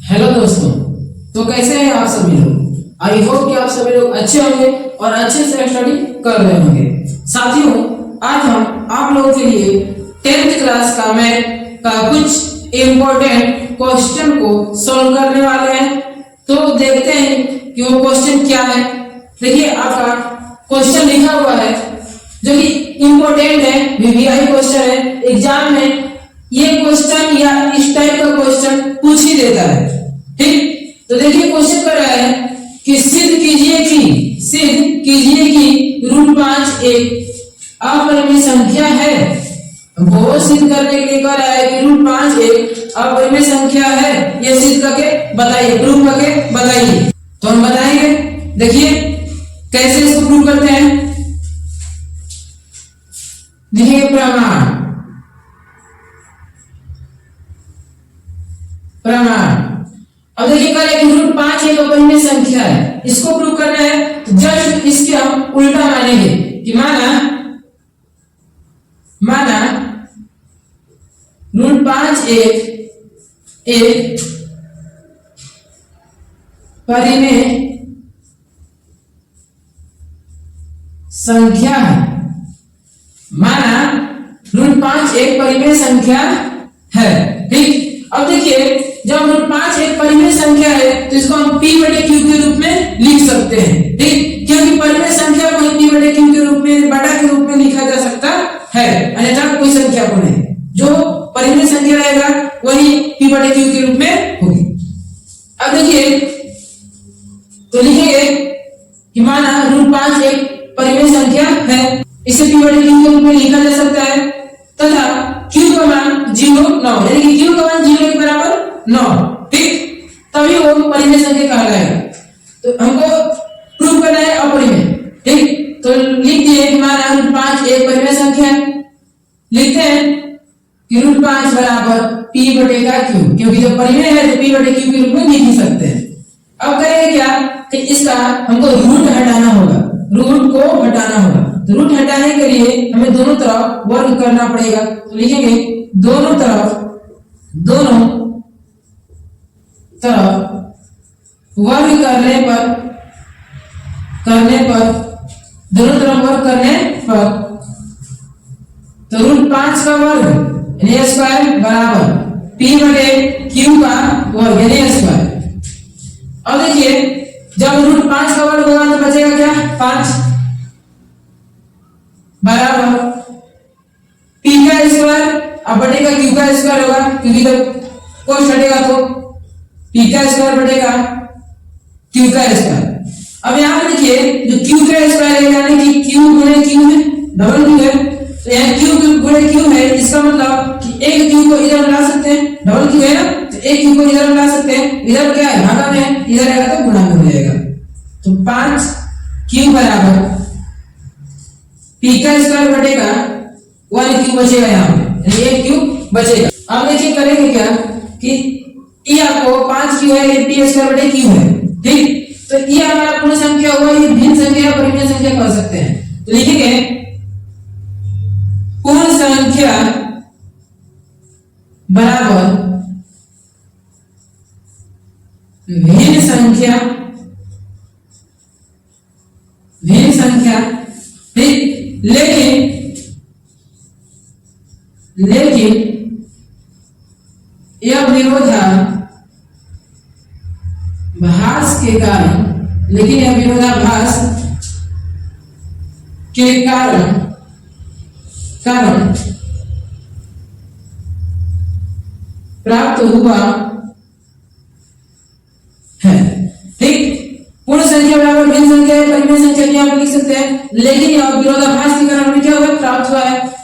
Hello दोस्तों, तो कैसे हैं आप सभी लोग। आई होप कि आप सभी लोग अच्छे होंगे और अच्छे से स्टडी कर रहे होंगे। साथियों, आज हम आप लोगों के लिए 10th क्लास का मैथ का कुछ इम्पोर्टेंट क्वेश्चन को सॉल्व करने वाले हैं। तो देखते हैं कि वो क्वेश्चन क्या है। देखिए, आपका क्वेश्चन लिखा हुआ है जो कि इम्पोर्टेंट है, वीवीआई क्वेश्चन है। एग्जाम में ये क्वेश्चन या इस टाइप का क्वेश्चन पूछ ही देता है। ठीक, तो देखिए क्वेश्चन कर रहा है कि सिद्ध कीजिए कि √5 एक अपरिमेय संख्या है। वो सिद्ध करने के लिए कह रहा है कि √5 एक अपरिमेय संख्या है। ये सिद्ध करके बताइए, प्रूव करके बताइए। तो हम बताएंगे। देखिए कैसे इसको प्रूव करते हैं। देखिए प्रमाण अब देखिए कह रहे कि √5 एक अपरिमेय संख्या है। इसको प्रूव करना है तो जस्ट इसके हम उल्टा मानेंगे कि माना √5 एक परिमेय संख्या है। माना √5 एक परिमेय संख्या है। ठीक, अब देखिए जब √5 एक परिमेय संख्या है तो इसको हम p/q के रूप में लिख सकते हैं। ठीक, क्योंकि परिमेय संख्या को p/q के रूप में बटा के रूप में लिखा जा सकता है, अन्यथा कोई संख्या को नहीं। जो परिमेय संख्या रहेगा वही p/q के रूप में होगी। अब देखिए तो लिखेंगे कि माना √5 एक परिमेय संख्या है, इसे p/q के रूप में लिखा जा सकता है तथा q का मान 0 9, यानी कि q का मान 0 के बराबर 9। ठीक, तभी वो परिमेय संख्या कहलाएगा। तो हमको प्रूव करना है अपरिमेय। ठीक, तो लिख दिए कि माना √5 एक परिमेय संख्या है। लिखते हैं कि √5 बराबर p/q, क्योंकि जब परिमेय है तो p/q के रूप में लिख ही सकते हैं। अब करेंगे क्या कि इसका हमको रूट हटाना होगा, रूट को हटाना होगा। तो रूट हटाने के लिए हमें दोनों तरफ वर्ग करना पड़ेगा। तो लिखेंगे दोनों तरफ वर्ग करने पर दोनों तरफ वर्ग करने पर तो √5 का वर्ग यानी स्क्वायर बराबर p/q का वर्ग यानी स्क्वायर। अब देखिए जब √5 का वर्ग होगा तो बचेगा क्या, 5 बराबर p का स्क्वायर अब बटेगा q का स्क्वायर होगा, क्योंकि जब कोष्ट हटेगा तो p का स्क्वायर बटेगा q का स्क्वायर। अब यहाँ पे देखिए जो q का स्क्वायर है यानी कि q गुणे q है, डबल q है। तो यहाँ q गुणे q है, इसका मतलब कि एक q को इधर ला सकते हैं, डबल q है ना, तो एक q को इधर ला सकते हैं। इधर क्या है, भागा में है, इधर आएगा तो गुणा में हो जाएगा। तो 5q बराबर p का स्क्वायर बटेगा 1q बचेगा, यहाँ पे यानी 1q बचेगा। अब देखिए करेंगे क्या कि ये आपको 5q है, ये p स्क्वायर बटे q है। ठीक, तो ये हमारा पूर्ण संख्या हुआ, ये भिन्न संख्या परिमेय संख्या कर सकते हैं। तो लिखेंगे पूर्ण संख्या बराबर भिन्न संख्या। ठीक, लेकिन यह विरोधाभास के कारण प्राप्त हुआ है। ठीक, पूर्ण संख्या बराबर भिन्न संख्या है, परिमेय संख्या भी आप लिख सकते हैं, लेकिन यह विरोधाभास के कारण क्या हुआ, प्राप्त हुआ है।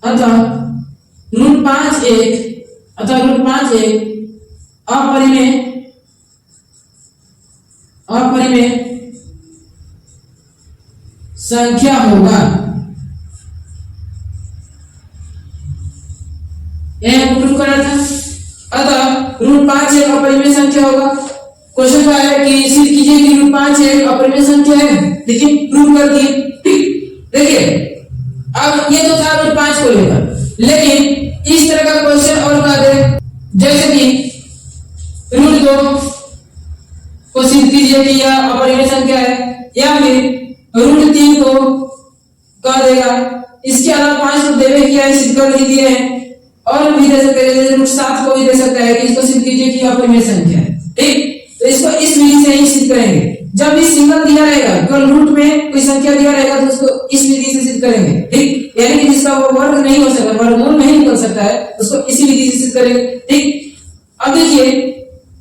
अतः √5 एक अपरिमेय संख्या होगा। यह प्रूव करना था। अतः √5 एक अपरिमेय संख्या होगा। क्वेश्चन क्या है कि सिद्ध कीजिए कि √5 एक अपरिमेय संख्या है। देखिए प्रूव कर दिए। देखिए अब ये तो था √5 को लेकर, लेकिन इस तरह का क्वेश्चन और कर दे जैसे कि रूट 2 को सिद्ध कीजिए कि यह अपरिमेय संख्या है, या फिर रूट 3 को कह देगा। इसके अलावा 5 रूट देवे किया है, सिद्ध कर दिए हैं, और भी दे सकते हैं, जैसे रूट 7 को भी दे सकता है कि इसको सिद्ध कीजिए कि यह अपरिमेय संख्या है। ठीक, तो इसको इस विधि से ही सिद्ध करेंगे। जब भी सिंगल दिया रहेगा, केवल रूट में कोई संख्या दिया रहेगा, तो उसको इस विधि से सिद्ध करेंगे। ठीक, यानी कि जिसका वो वर्ग नहीं हो सकता, वर्गमूल नहीं निकल सकता है, उसको इसी विधि से सिद्ध करेंगे। ठीक, अब देखिए,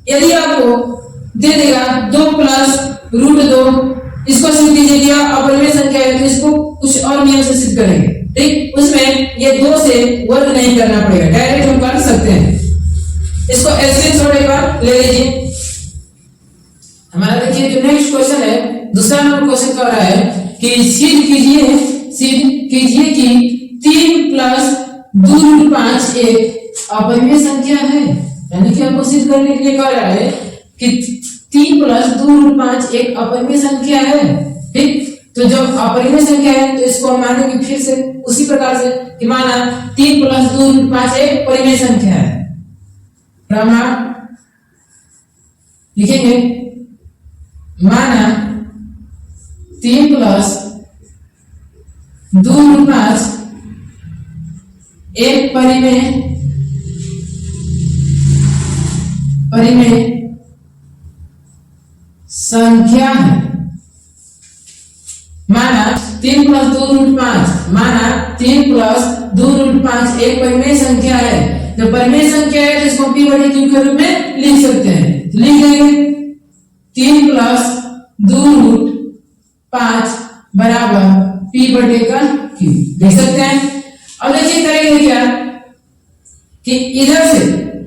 यदि आपको दे देगा 2 प्लस रूट 2, इसको सिद्ध कीजिए कि अपरिमेय संख्या है, तो इसको कुछ और नियम से सिद्ध करेंगे। ठीक, उसमें ये 2 से वर्ग नहीं करना पड़ेगा, डायरेक्ट हम कर सकते हैं। इसको ऐसे छोड़ एक बार ले लीजिए। हमारा देखिए जो नेक्स्ट क्वेश्चन है, दूसरा नंबर क्वेश्चन कह रहा है कि सिद्ध कीजिए कि 3 प्लस 2 रूट 5 एक अपरिमेय संख्या है। यानी कि आपको सिद्ध करने के लिए कह रहा है कि 3 प्लस 2 रूट 5 एक अपरिमेय संख्या है। ठीक, तो जब अपरिमेय संख्या है तो इसको हम मानेंगे फिर से उसी प्रकार से कि माना 3 प्लस 2 रूट 5 एक परिमेय संख्या है। प्रमाण लिखेंगे, माना 3 प्लस 2 रूट 5 एक परिमेय संख्या है। माना 3 प्लस 2 रूट 5, माना 3 प्लस 2 रूट 5 एक परिमेय संख्या है। जब परिमेय संख्या है तो इसको p बटे q के रूप में लिख सकते हैं। तो लिख देंगे 3 प्लस 2 रूट 5 बराबर p बटे का q, देख सकते हैं। अब देखिए करेंगे क्या कि इधर से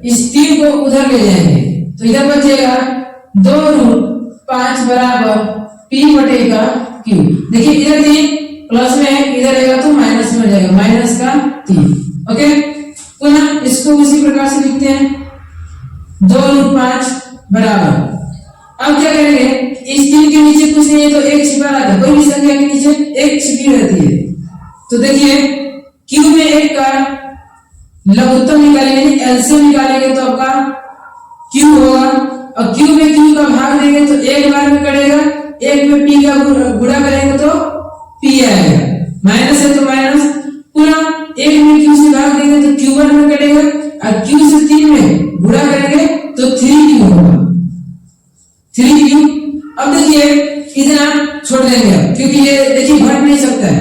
इस 3 को उधर ले जाएंगे, तो इधर बचेगा 2 रूट 5 बराबर p बटे का q। देखिए इधर 3 प्लस में है, इधर रहेगा तो माइनस में हो जाएगा, माइनस का 3। ओके, पुनः इसको उसी प्रकार से लिखते हैं 2 रूट 5 बराबर। अब क्या करेंगे, इस 3 के नीचे कुछ नहीं है तो 1 छिपा रहता है, कोई भी संख्या के नीचे 1 छिपी रहती है। तो देखिए q में 1 का लघुत्तम निकालेंगे, एलसीएम निकालेंगे तो आपका q होगा, और q में q का भाग देंगे तो एक बार में कटेगा, एक में p का गुणा करेंगे तो p आएगा, माइनस है तो माइनस, पुनः एक में q से भाग देंगे तो q1 में कटेगा, और q से 3 में गुणा करेंगे तो 3q होगा, 3q। अब देखिए इतना छोड़ देंगे क्योंकि ये देखिए घट नहीं सकता है।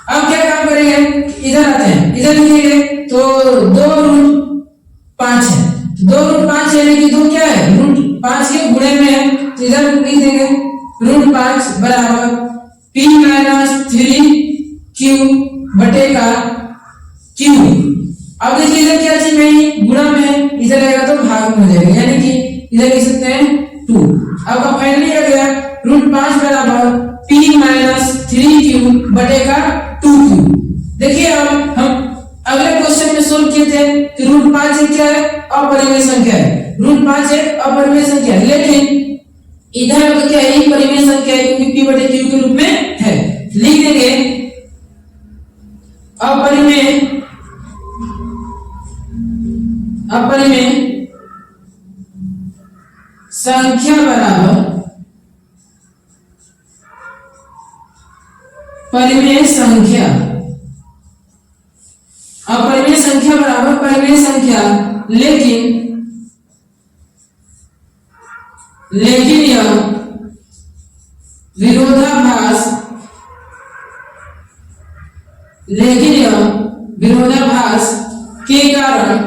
अब क्या काम करेंगे, इधर आते हैं, इधर लिखेंगे तो 2 रूट 5 है, 2 रूट 5 यानी कि 2 क्या है, रूट 5 के गुणे में है, तो इधर लिख देंगे रूट 5 बराबर p माइनस 3q बटे का q। अब देखिए इधर क्या चीज में गुणा में, इधर आएगा तो भाग में हो जाएगा, यानी कि इधर लिख सकते हैं 2। अब फाइनली आ गया रूट 5 बराबर p माइनस 3q बटे का 2q। देखिए अब हम अगले क्वेश्चन में सोल्व किए थे कि रूट 5 एक क्या है, अपरिमेय संख्या है, रूट 5 एक अपरिमेय संख्या है, लेकिन इधर तो क्या है, परिमेय संख्या है क्योंकि p बटे q के रूप में है। लिख देंगे अपरिमेय संख्या बराबर परिमेय संख्या, अपरिमेय संख्या बराबर परिमेय संख्या, लेकिन यह विरोधाभास के कारण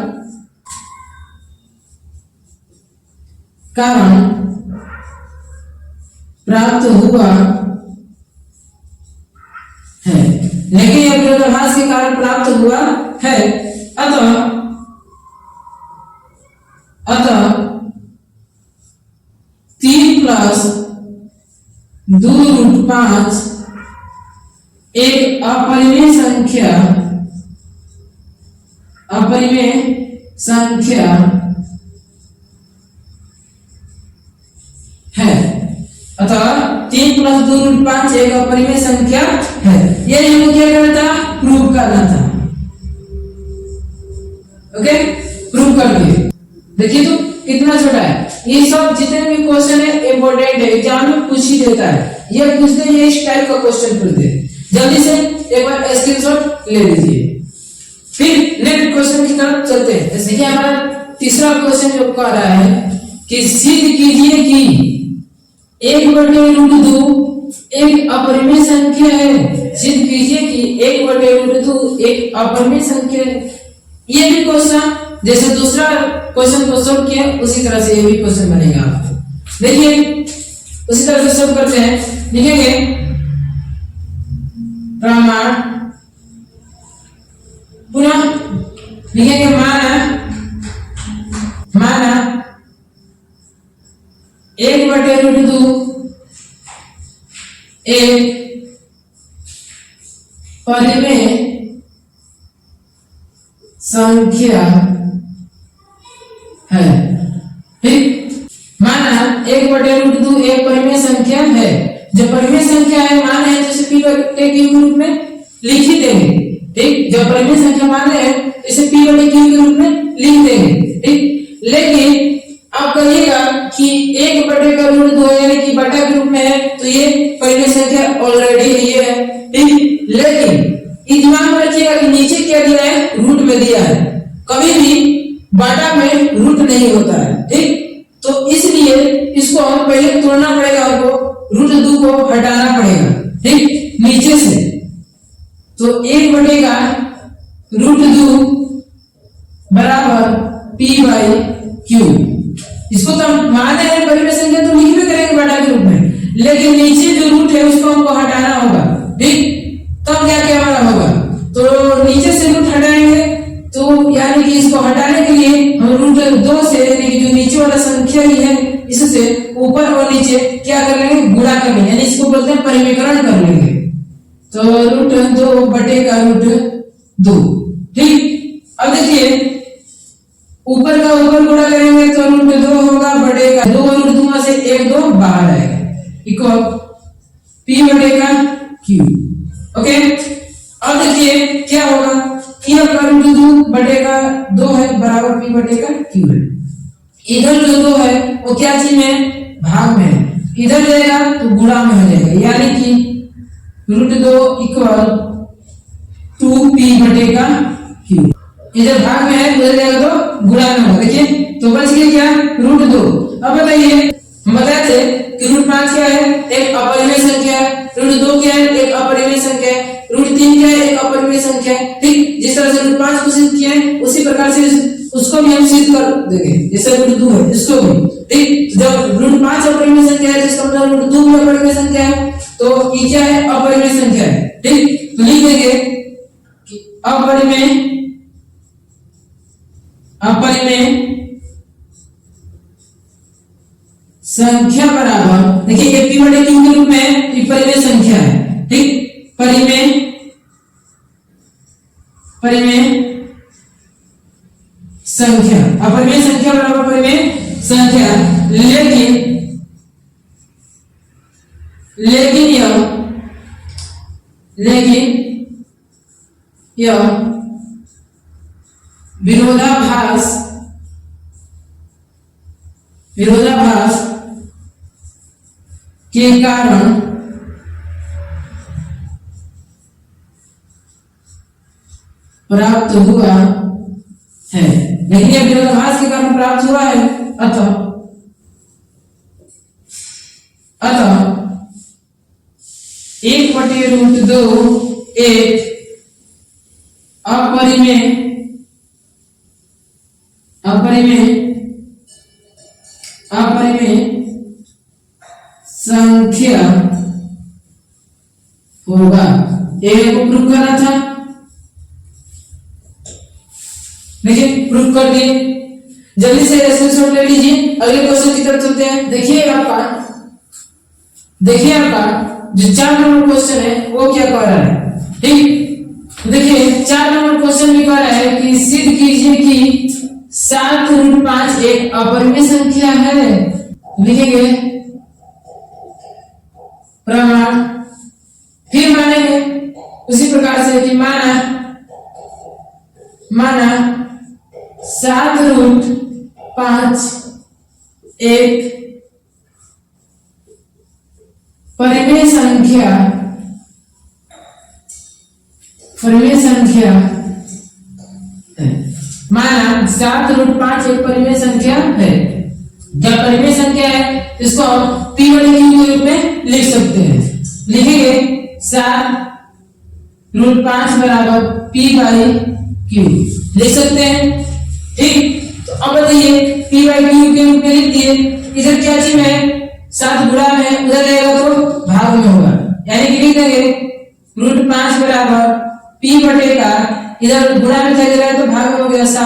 प्राप्त हुआ है, लेकिन यह विरोधाभास के कारण प्राप्त हुआ है। अतः 3 प्लस 2 रूट 5 एक अपरिमेय संख्या है। अतः 3 प्लस 2 रूट 5 एक अपरिमेय संख्या है। यह हमें क्या करना था, प्रूव करना था। ओके, प्रूव कर दिए। देखिए तो कितना छोटा है। ये सब जितने भी क्वेश्चन है इंपॉर्टेंट है, एग्जाम में पूछ ही देता है। ये पूछते ये इस टाइप का क्वेश्चन पूछते हैं। जल्दी से एक बार स्क्रीनशॉट ले लीजिए। फिर नेक्स्ट क्वेश्चन की तरफ चलते हैं। जैसे कि हमारा तीसरा क्वेश्चन जो कह रहा है कि सिद्ध कीजिए कि 1/√2 एक अपरिमेय संख्या है। सिद्ध कीजिए कि 1/√2 एक अपरिमेय संख्या है। ये भी क्वेश्चन जैसे दूसरा क्वेश्चन को सॉल्व किया उसी तरह से ये भी क्वेश्चन बनेगा आपको। देखिए उसी तरह से सॉल्व करते हैं। लिखेंगे प्रमाण, पुनः लिखेंगे माना 1/√2 एक परिमेय संख्या है। ठीक, माना 1/√2 एक परिमेय संख्या है। जो परिमेय संख्या है मान है जैसे p बटे q के रूप में लिख ही देंगे। ठीक, जब परिमेय संख्या मान है इसे p बटे q के रूप में लिख देंगे। ठीक, लेकिन आप कहिएगा कि 1/√2 यानी कि बटा के रूप में है तो ये परिमेय संख्या ऑलरेडी ये है। ठीक, लेकिन दिमाग में रखिएगा कि नीचे क्या दिया है, रूट में दिया है। कभी भी बाटा में रूट नहीं होता है। ठीक, तो इसलिए इसको हम पहले तोड़ना पड़ेगा, हमको √2 को हटाना पड़ेगा। ठीक, नीचे से तो 1/√2 बराबर p/q। इसको तो हम माने हैं परिमेय संख्या तो लिख भी करेंगे बाटा के रूप में, लेकिन नीचे जो रूट है उसको हमको हटाना होगा। ठीक, तब क्या क्या हमारा होगा, तो नीचे से रूट हटाएंगे तो यानी कि इसको हटाने के लिए हम √2 से यानी कि जो नीचे वाला संख्या ही है इससे ऊपर और नीचे क्या कर लेंगे, गुणा कर लेंगे, यानी इसको बोलते हैं परिमेयकरण कर लेंगे। तो √2 बटे का √2। ठीक, अब देखिए ऊपर का ऊपर गुणा करेंगे तो √2 होगा बटे का 2 √2 में से 1 2 बाहर आएगा इक्वल p बटे का q। ओके, अब देखिए क्या होगा, यह √2 बटे का 2 है बराबर p बटे का q है। इधर जो 2 है वो क्या चीज में, भाग में है, इधर जाएगा तो गुणा में हो जाएगा, यानी कि √2 इक्वल 2p बटे का q। इधर भाग में है उधर जाएगा तो गुणा में होगा। देखिए तो बच गया क्या, √2। अब बताइए हम बताए थे कि √5 क्या है, एक अपरिमेय संख्या है, √2 क्या है, एक अपरिमेय संख्या है, √3 क्या है, एक अपरिमेय संख्या है। ठीक, जिस तरह से √5 को सिद्ध किया है उसी प्रकार से उसको भी हम सिद्ध कर देंगे जैसे √2 है इसको भी। ठीक, जब √5 अपरिमेय संख्या है जिसका मतलब √2 भी अपरिमेय संख्या है तो ये क्या है, अपरिमेय संख्या है। ठीक, तो लिख देंगे कि अपरिमेय संख्या बराबर, देखिए ये p बटे q के रूप में परिमेय संख्या है। ठीक, परिमेय संख्या, अपरिमेय संख्या बराबर परिमेय संख्या, लेकिन यह विरोधाभास के कारण प्राप्त हुआ है। लेकिन यह विरोधाभास के कारण प्राप्त हुआ है, अतः 1/√2 एक अपरिमेय संख्या होगा। ये को प्रूव करना था, देखिए प्रूव कर दिए। जल्दी से स्क्रीनशॉट ले लीजिए, अगले क्वेश्चन की तरफ चलते हैं। देखिए आपका जो 4 नंबर क्वेश्चन है वो क्या कह रहा है। ठीक, देखिए 4 नंबर क्वेश्चन में कह रहा है कि सिद्ध कीजिए कि 7√5 एक अपरिमेय संख्या है। लिखेंगे प्रमाण, फिर मानेंगे उसी प्रकार से कि माना 7√5 5 एक परिमेय संख्या है। माना 7√5 एक परिमेय संख्या है। जब परिमेय संख्या है तो इसको हम p बटे q के रूप में लिख सकते हैं। लिखेंगे 7√5 बराबर p बाई q लिख सकते हैं। ठीक, तो अब बताइए p बाई q के रूप में लिख दिए। इधर क्या चीज है, 7 गुणा में उधर रहेगा तो भाग में होगा, यानी कि लिख देंगे √5 बराबर p बटे का, इधर गुणा में था इधर तो भाग में हो गया 7q।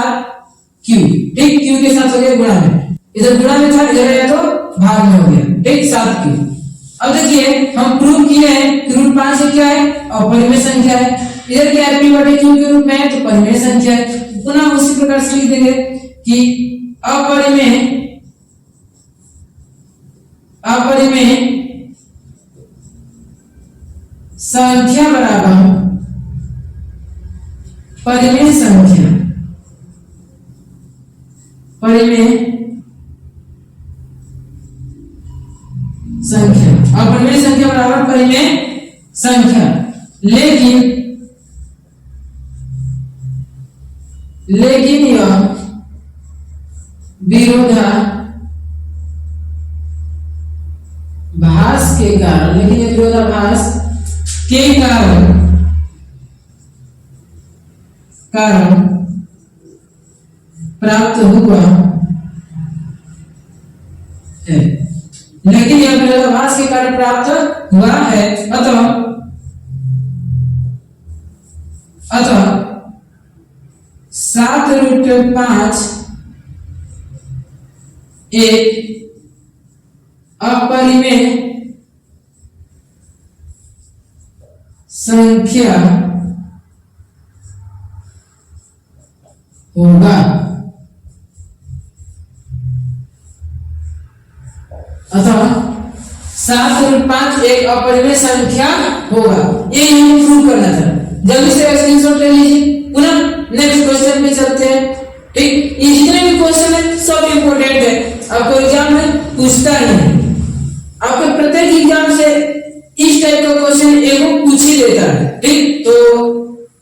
ठीक, q के साथ हो गया गुणा में, इधर गुणा में था इधर आया तो भाग में हो गया। ठीक, 7q। अब देखिए हम प्रूव किए हैं कि √5 क्या है, अपरिमेय संख्या है। इधर क्या है, p बटे q के रूप में है तो परिमेय संख्या है। पुनः उसी प्रकार से लिख देंगे कि अपरिमेय संख्या बराबर परिमेय संख्या अपरिमेय संख्या बराबर परिमेय संख्या। लेकिन यह विरोधाभास के कारण प्राप्त हुआ है। लेकिन यह विरोधाभास के कारण प्राप्त हुआ है। अतः 7√5 एक अपरिमेय संख्या होगा। अतः 7√5 एक अपरिमेय संख्या होगा। ये हमें प्रूव करना था। जल्दी से स्क्रीनशॉट ले लीजिए। पुनः नेक्स्ट क्वेश्चन पे चलते हैं। ठीक, ये जितने भी क्वेश्चन है सब इंपॉर्टेंट है, आपको एग्जाम में पूछता ही है। आपके प्रत्येक एग्जाम से इस टाइप का क्वेश्चन एगो पूछ ही देता है। ठीक, तो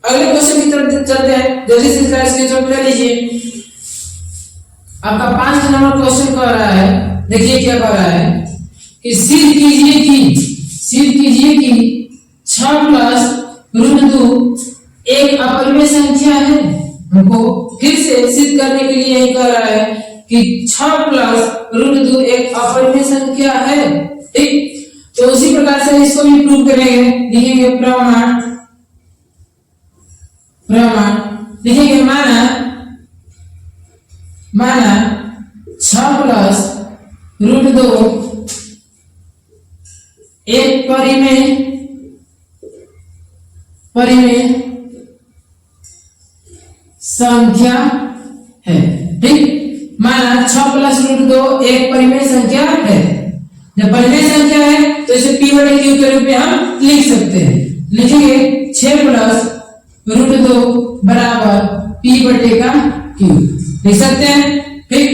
अगले क्वेश्चन की तरफ चलते हैं। जल्दी से स्क्रीनशॉट ले लीजिए। आपका 5 नंबर क्वेश्चन कह रहा है, देखिए क्या कह रहा है कि सिद्ध कीजिए कि 6 प्लस √2 एक अपरिमेय संख्या है। हमको फिर से सिद्ध करने के लिए यही कह रहा है कि 6 प्लस √2 एक अपरिमेय संख्या है। ठीक, तो उसी प्रकार से इसको भी प्रूव करेंगे। लिखेंगे प्रमाण लिखेंगे माना 6 प्लस √2 एक परिमेय संख्या है। ठीक, माना 6 प्लस √2 एक परिमेय संख्या है। जब परिमेय संख्या है तो इसे p बटे q के रूप में हम लिख सकते हैं। लिखेंगे 6 प्लस √2 बराबर p बटे का q लिख सकते हैं। ठीक,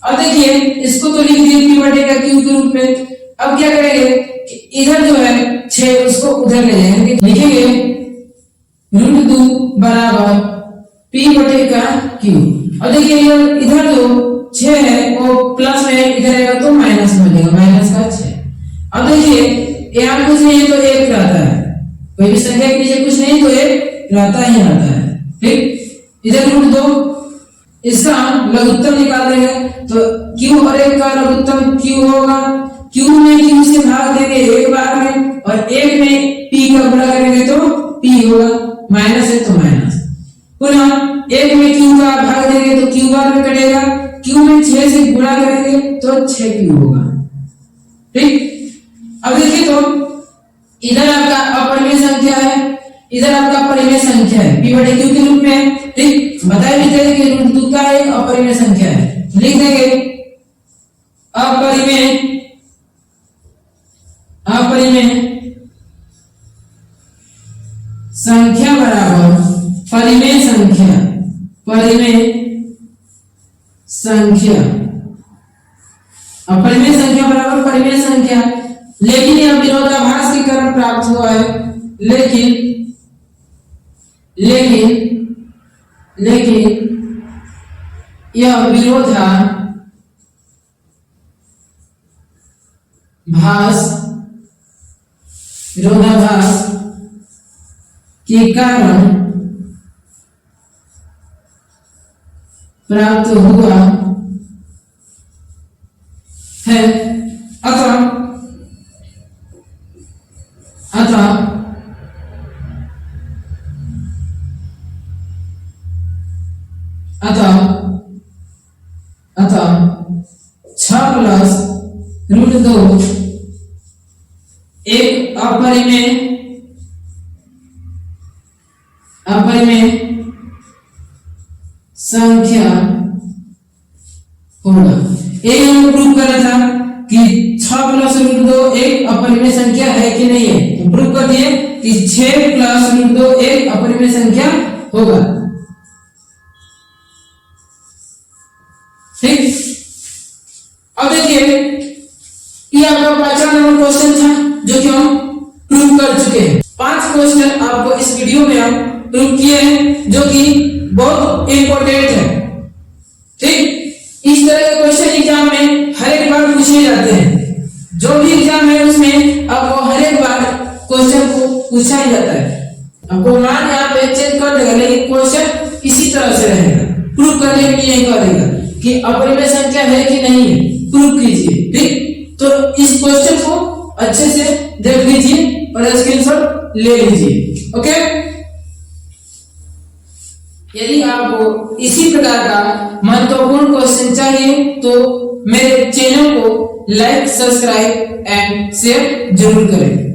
अब देखिए इसको तो लिख दिए p बटे का q के रूप में। अब क्या करेंगे कि इधर जो है 6 उसको उधर ले जाएंगे। लिखेंगे √2 बराबर p बटे का q। अब देखिए इधर जो 6 है वो प्लस में, इधर आएगा तो माइनस में हो जाएगा, माइनस का 6। अब देखिए यहाँ कुछ नहीं है तो 1 रहता है, कोई भी संख्या के नीचे कुछ नहीं तो 1 रहता ही रहता है। ठीक, इधर √2 इसका लघुत्तम निकाल देंगे तो q और 1 का लघुत्तम q होगा। q में q से भाग देंगे एक बार में, और 1 में p का गुणा करेंगे तो p होगा, माइनस है तो माइनस। पुनः 1 में q का भाग देंगे तो q बार में कटेगा, q में 6 से गुणा करेंगे तो 6q होगा। ठीक, अब देखिए तो इधर आपका अपरिमेय संख्या है, इधर आपका परिमेय संख्या है, p बटे q के रूप में। ठीक, बताया भी थे कि √2 का एक अपरिमेय संख्या है। लिख देंगे अपरिमेय संख्या बराबर परिमेय संख्या अपरिमेय संख्या बराबर परिमेय संख्या, लेकिन यह विरोधाभास के कारण प्राप्त हुआ है। लेकिन यह विरोधाभास के कारण प्राप्त हुआ है। अतः 6 प्लस रूट 2 एक अपरिमेय संख्या होगा। ये हम प्रूव कर रहा था कि 6 प्लस रूट 2 एक अपरिमेय संख्या है कि नहीं है, तो प्रूव कर दिए कि 6 प्लस रूट 2 एक अपरिमेय संख्या होगा। ठीक, अब देखिए ये आपका 5वां नंबर क्वेश्चन था जो कि हम प्रूव कर चुके हैं। 5 क्वेश्चन आपको इस वीडियो में हम प्रूव किए हैं जो कि बहुत इंपॉर्टेंट है। ठीक, इस तरह के क्वेश्चन एग्जाम में हर एक बार पूछे जाते हैं। जो भी एग्जाम है उसमें आपको हर एक बार क्वेश्चन को पूछा ही जाता है। आपको मान यहाँ पे चेंज कर देगा, लेकिन क्वेश्चन इसी तरह से रहेगा। प्रूव करने के लिए करेगा कि अपरिमेय संख्या है कि नहीं है, प्रूव कीजिए। ठीक, तो इस क्वेश्चन को अच्छे से देख लीजिए और स्क्रीनशॉट ले लीजिए। ओके, यदि आपको इसी प्रकार का महत्वपूर्ण क्वेश्चन चाहिए तो मेरे चैनल को लाइक, सब्सक्राइब एंड शेयर जरूर करें।